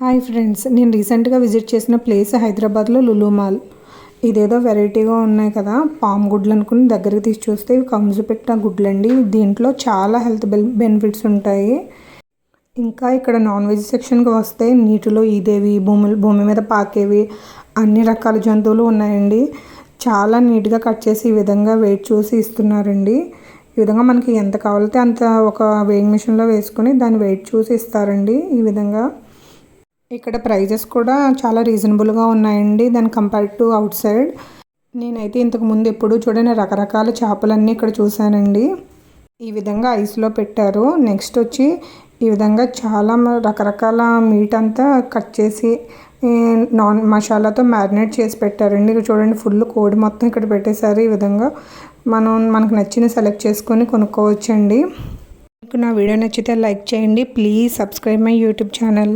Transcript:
Hi friends, నేను రీసెంట్గా visit చేసిన ప్లేస్ హైదరాబాద్లో లులు మాల్. ఇదేదో వెరైటీగా ఉన్నాయి కదా, పామ్ గుడ్లు అనుకుని దగ్గరికి తీసి చూస్తే ఇవి కంజు పెట్టిన గుడ్లండి. దీంట్లో చాలా హెల్త్ బెనిఫిట్స్ ఉంటాయి. ఇంకా ఇక్కడ నాన్ వెజ్ సెక్షన్కి వస్తే నీటిలో ఈదేవి, భూమి మీద పాకేవి అన్ని రకాల జంతువులు ఉన్నాయండి. చాలా నీట్గా కట్ చేసి ఈ విధంగా వెయిట్ చూసి ఇస్తున్నారండి. ఈ విధంగా మనకి ఎంత కావాలితే అంత ఒక వేయింగ్ మిషన్లో వేసుకొని దాన్ని వెయిట్ చూసి ఇస్తారండి. ఈ విధంగా ఇక్కడ ప్రైజెస్ కూడా చాలా రీజనబుల్గా ఉన్నాయండి దాని కంపేర్ టు అవుట్ సైడ్. నేనైతే ఇంతకు ముందు ఎప్పుడూ చూడని రకరకాల చేపలన్నీ ఇక్కడ చూశానండి. ఈ విధంగా ఐస్లో పెట్టారు. నెక్స్ట్ వచ్చి ఈ విధంగా చాలా రకరకాల మీట్ అంతా కట్ చేసి నాన్ మసాలాతో మ్యారినేట్ చేసి పెట్టారండి. ఇక్కడ చూడండి, ఫుల్ కోడి మొత్తం ఇక్కడ పెట్టేశారు. ఈ విధంగా మనకు నచ్చిన సెలెక్ట్ చేసుకొని కొనుక్కోవచ్చండి. మీకు నా వీడియో నచ్చితే లైక్ చేయండి. Please subscribe my YouTube channel.